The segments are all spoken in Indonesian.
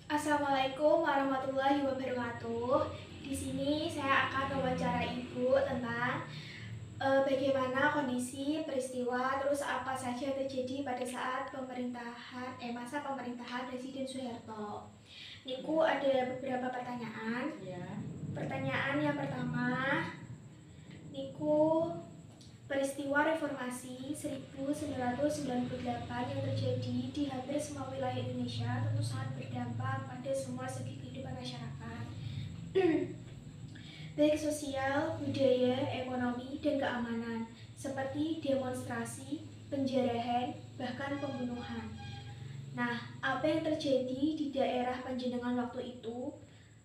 Assalamualaikum warahmatullahi wabarakatuh. Di sini saya akan mewawancara Ibu tentang bagaimana kondisi peristiwa terus apa saja terjadi pada saat masa pemerintahan Presiden Soeharto. Niku ada beberapa pertanyaan. Ya. Pertanyaan yang pertama, niku peristiwa reformasi 1998 yang terjadi di hampir semua wilayah Indonesia tentu sangat berdampak pada semua segi kehidupan masyarakat, baik sosial, budaya, ekonomi, dan keamanan, seperti demonstrasi, penjarahan, bahkan pembunuhan. Nah, apa yang terjadi di daerah panjenengan waktu itu?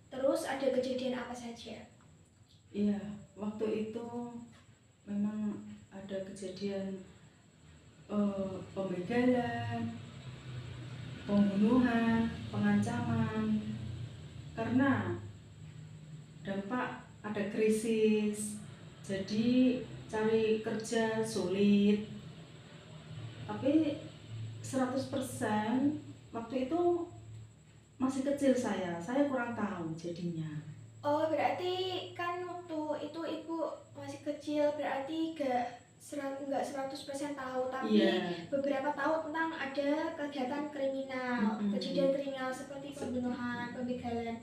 Terus ada kejadian apa saja? Iya, waktu itu memang ada kejadian pembegalan, pembunuhan, pengancaman, karena dampak ada krisis, jadi cari kerja sulit. Tapi 100% waktu itu masih kecil saya kurang tahu jadinya. Oh, berarti kan waktu itu Ibu masih kecil, berarti nggak 100% tahu, tapi beberapa tahu tentang ada kegiatan kriminal, kejadian kriminal seperti pembunuhan, pembegalan.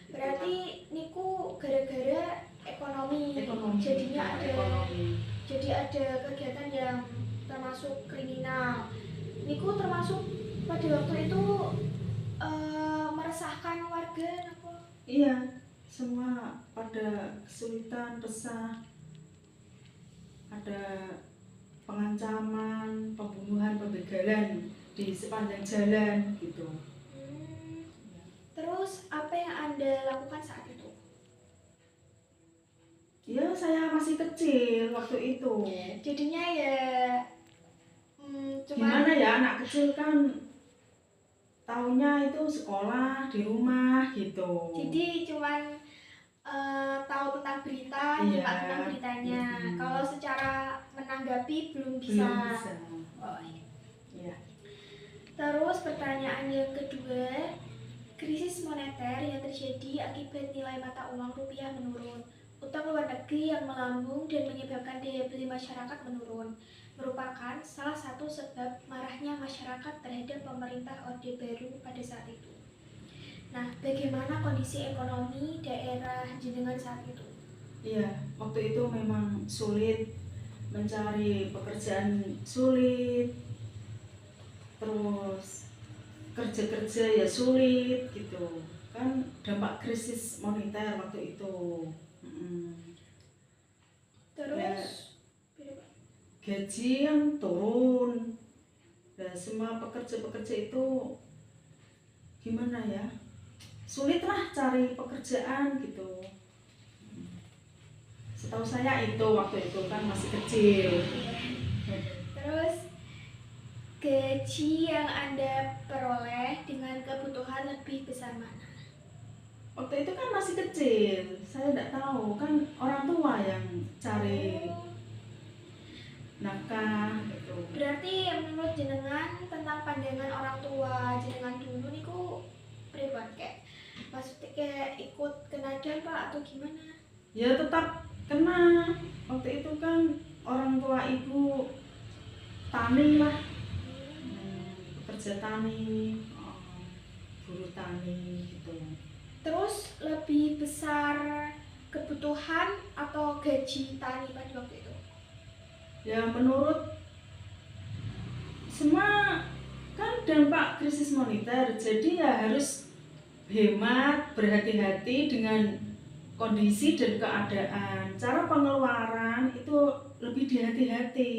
Berarti niku gara-gara ekonomi. Jadinya jadi ada kegiatan yang termasuk kriminal. Niku termasuk pada waktu itu meresahkan warga. Iya, semua pada kesulitan, resah, ada pengancaman, pembunuhan, pembegalan di sepanjang jalan gitu. Terus apa yang Anda lakukan saat itu? Ya, saya masih kecil waktu itu. Jadinya ya gimana ya, anak kecil kan taunya itu sekolah di rumah gitu. Jadi cuman tahu tentang berita, nyimak tentang beritanya. Kalau secara menanggapi belum bisa. Oh iya. Terus pertanyaan yang kedua, krisis moneter yang terjadi akibat nilai mata uang rupiah menurun, utang luar negeri yang melambung dan menyebabkan daya beli masyarakat menurun, merupakan salah satu sebab marahnya masyarakat terhadap pemerintah Orde Baru pada saat itu. Nah, bagaimana kondisi ekonomi daerah jenengan saat itu? Iya, waktu itu memang sulit, mencari pekerjaan sulit, terus kerja-kerja ya sulit gitu. Kan dampak krisis moneter waktu itu. Terus gaji yang turun. Dan semua pekerja-pekerja itu gimana ya? Sulit lah cari pekerjaan gitu. Setahu saya itu waktu itu kan masih kecil. Terus gaji yang Anda peroleh dengan kebutuhan lebih besar mana? Waktu itu kan masih kecil, saya tidak tahu, kan orang tua yang cari nafkah gitu. Berarti menurut jenengan tentang pandangan orang tua jenengan dulu niku pribadi kayak maksudnya kayak ikut kena dampak atau gimana? Ya tetap kena. Waktu itu kan orang tua ibu tani lah, pekerja tani, buruh tani gitu. Terus lebih besar kebutuhan atau gaji tani pada waktu itu? Ya menurut semua kan dampak krisis moneter, jadi ya harus hemat, berhati-hati dengan kondisi dan keadaan. Cara pengeluaran itu lebih dihati-hati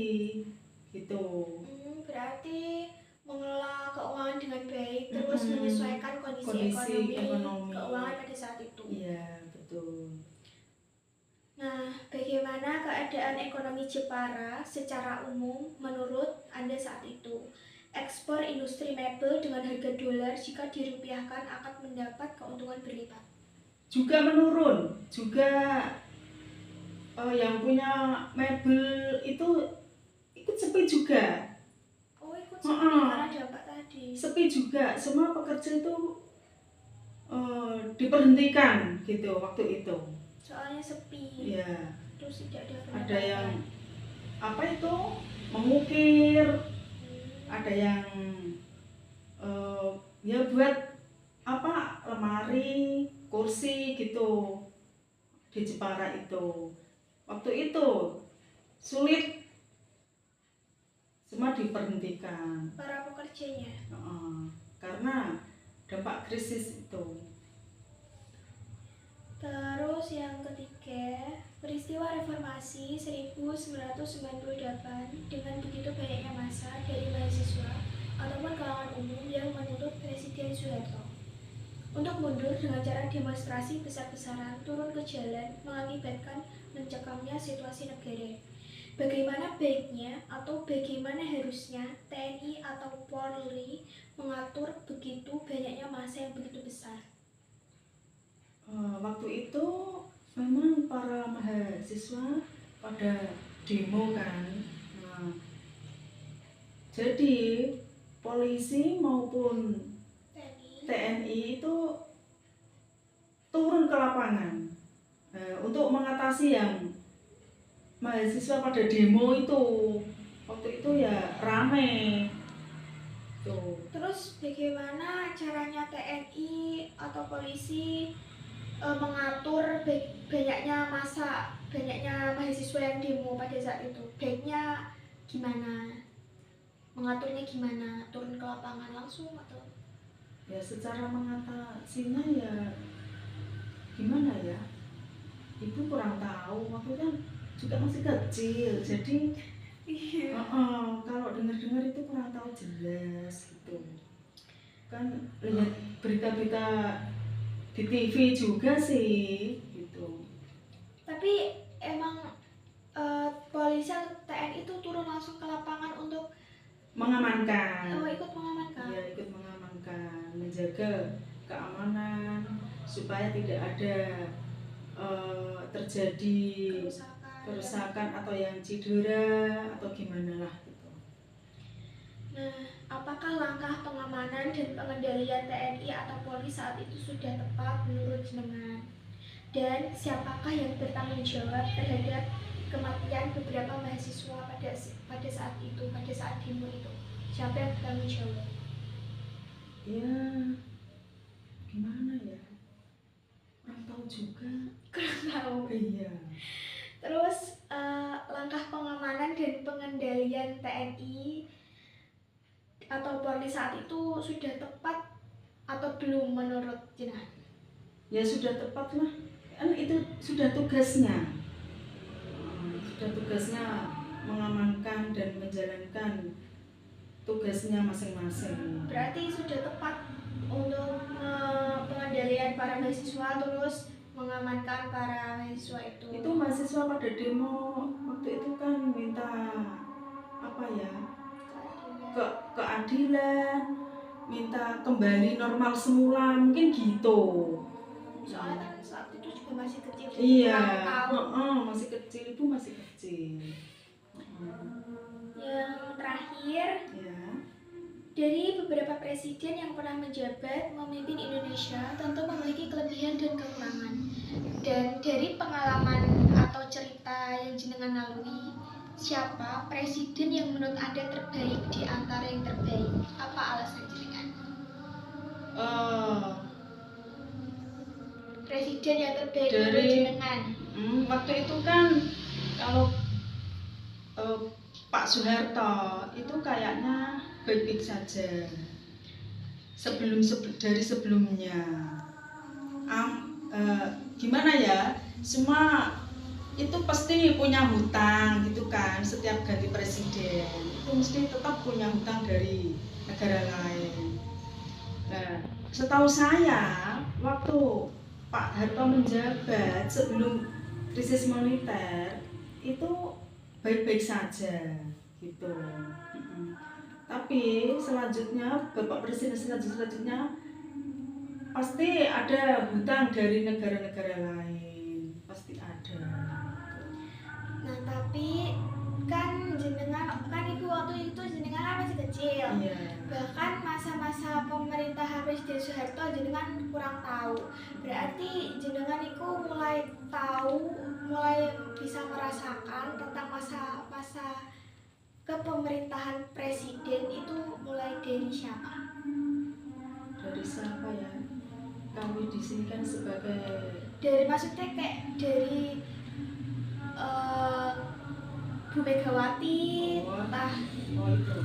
gitu. Berarti mengelola keuangan dengan baik, terus menyesuaikan kondisi ekonomi keuangan pada saat itu. Iya, betul. Nah, bagaimana keadaan ekonomi Jepara secara umum menurut Anda saat itu? Ekspor industri mebel dengan harga dolar jika dirupiahkan akan mendapat keuntungan berlipat. Juga menurun, juga yang punya mebel itu ikut sepi juga. Oh, ikut sepi karena dampak tadi. Sepi juga, semua pekerja itu diberhentikan gitu waktu itu. Soalnya sepi. Ya. Terus tidak ada Ada yang pendapatan. apa itu mengukir, ada yang ya buat apa lemari, kursi gitu di Jepara itu. Waktu itu sulit, semua diberhentikan. Para pekerjanya. Karena dampak krisis itu. Terus yang ketiga, peristiwa reformasi 1998 dengan begitu banyaknya massa dari mahasiswa ataupun kalangan umum yang menuntut Presiden Soeharto untuk mundur dengan cara demonstrasi besar-besaran turun ke jalan mengakibatkan mencekamnya situasi negara. Bagaimana baiknya atau bagaimana harusnya TNI atau Polri mengatur begitu banyaknya massa yang begitu besar? Waktu itu memang para mahasiswa pada demo kan. Jadi polisi maupun TNI itu turun ke lapangan untuk mengatasi yang mahasiswa pada demo itu. Waktu itu ya rame tuh. Terus bagaimana caranya TNI atau polisi mengatur banyaknya massa, banyaknya mahasiswa yang demo pada saat itu? Baiknya gimana? Mengaturnya gimana? Turun ke lapangan langsung atau? Ya secara mengatasinya ya gimana ya? Ibu kurang tahu, waktu kan juga masih kecil, jadi kalau dengar-dengar itu kurang tahu jelas gitu. Kan lihat berita-berita di TV juga sih gitu. Tapi emang polisi atau TNI itu turun langsung ke lapangan untuk mengamankan. Ikut mengamankan. Iya, ikut mengamankan, menjaga keamanan supaya tidak ada terjadi kerusakan atau yang cedera atau gimana lah gitu. Nah, apakah langkah pengamanan dan pengendalian TNI atau Polri saat itu sudah tepat menurut jenengan? Dan siapakah yang bertanggung jawab terhadap kematian beberapa mahasiswa pada saat itu, pada saat demo itu? Siapa yang bertanggung jawab? Ya, gimana ya? Kurang tahu juga. Kurang tahu. Iya. Terus langkah pengamanan dan pengendalian TNI atau Polri saat itu sudah tepat atau belum menurut jenengan? Ya sudah tepat lah, kan itu sudah tugasnya. Sudah tugasnya mengamankan dan menjalankan tugasnya masing-masing. Berarti sudah tepat untuk pengendalian para mahasiswa terus mengamankan para mahasiswa itu. Itu mahasiswa pada demo waktu itu kan minta apa ya? Keadilan, minta kembali normal semula, mungkin gitu. Soalnya kan saat itu juga masih kecil. Iya, masih kecil, ibu masih kecil. Yang terakhir, ya. Dari beberapa presiden yang pernah menjabat memimpin Indonesia tentu memiliki kelebihan dan kekurangan. Dan dari pengalaman atau cerita yang jenengan lalui, siapa presiden yang menurut Anda terbaik di antara yang terbaik? Apa alasan jenengan? Presiden yang terbaik menurut jenengan? Waktu itu kan kalau Pak Soeharto itu kayaknya baik-baik saja. Dari sebelumnya. Gimana ya? Semua itu pasti punya hutang gitu kan, setiap ganti presiden itu mesti tetap punya hutang dari negara lain. Nah, setahu saya waktu Pak Harto menjabat sebelum krisis moneter itu baik-baik saja gitu. Tapi selanjutnya Bapak Presiden selanjutnya pasti ada hutang dari negara-negara lain, pasti ada. Nah, tapi kan jenengan kan ibu waktu itu jenengan kan masih kecil. Iya. Bahkan masa-masa pemerintahan Presiden Soeharto jenengan kurang tahu. Berarti jenengan itu mulai tahu, mulai bisa merasakan tentang masa-masa kepemerintahan presiden itu mulai dari siapa? Dari siapa ya? Kami di sini kan sebagai Dari maksudnya kayak dari Bu Megawati, entah oh itu.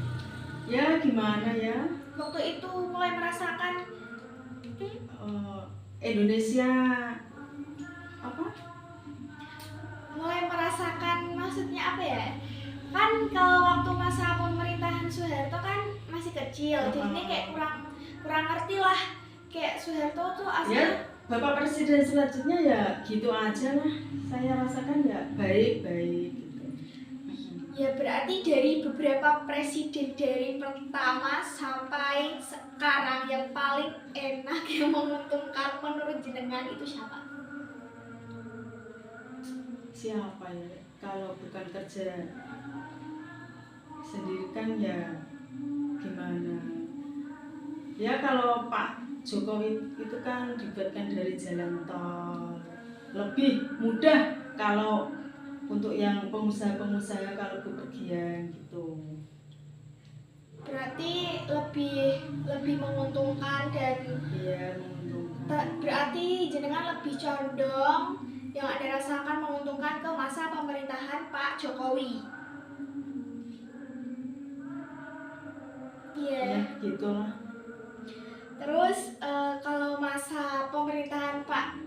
Ya gimana ya? waktu itu mulai merasakan Indonesia apa? mulai merasakan maksudnya apa ya? Kan kalau waktu masa pemerintahan Soeharto kan masih kecil, jadi kayak kurang ngerti lah. Kayak Soeharto tuh Ya, asli Bapak Presiden selanjutnya ya gitu aja lah. Saya rasakan ya baik-baik gitu. ya berarti dari beberapa presiden dari pertama sampai sekarang yang paling enak yang menguntungkan menurut jenengan itu siapa? Siapa ya? Kalau bukan kerja sendiri kan ya gimana? Ya kalau Pak Jokowi itu kan dibuatkan dari jalan tol, lebih mudah kalau untuk yang pengusaha-pengusaha kalau bepergian gitu. Berarti lebih menguntungkan dan Iya menguntungkan. berarti jenengan lebih condong yang Anda rasakan menguntungkan ke masa pemerintahan Pak Jokowi. Iya. Ya gitulah. Terus kalau masa pemerintahan Pak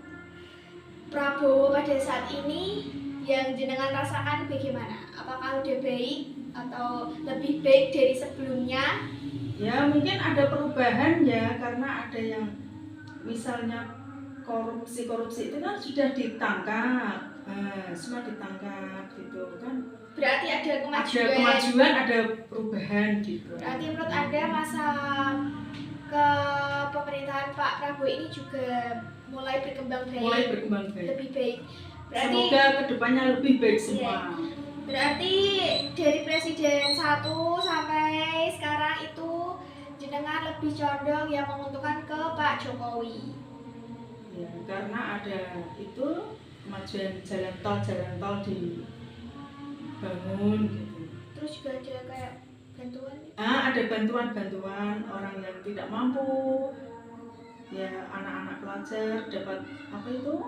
Prabowo pada saat ini yang jenengan rasakan bagaimana? Apakah udah baik atau lebih baik dari sebelumnya? Ya mungkin ada perubahan ya karena ada yang misalnya korupsi itu kan sudah ditangkap, semua ditangkap gitu kan. Berarti ada kemajuan. Ada kemajuan, ada perubahan gitu. Berarti menurut Anda masa ke pemerintahan Pak Prabowo ini juga mulai berkembang baik. Mulai berkembang baik. Lebih baik. Berarti, semoga kedepannya lebih baik semua. Iya. Berarti dari presiden 1 sampai sekarang itu jenengan lebih condong yang menguntungkan ke Pak Jokowi. Ya, karena ada itu kemajuan jalan tol dibangun gitu. Terus juga ada kayak bantuan. Ada bantuan orang yang tidak mampu. Ya, anak-anak pelajar dapat apa itu?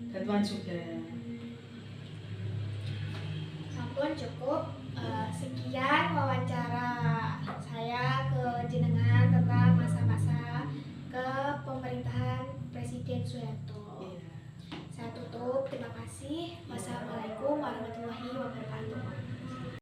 Bantuan juga. Sampun cukup. Sekian wawancara saya ke jenengan tentang masa-masa ke pemerintahan Presiden Soeharto. Iya. Saya tutup. Terima kasih. Wassalamualaikum warahmatullahi wabarakatuh.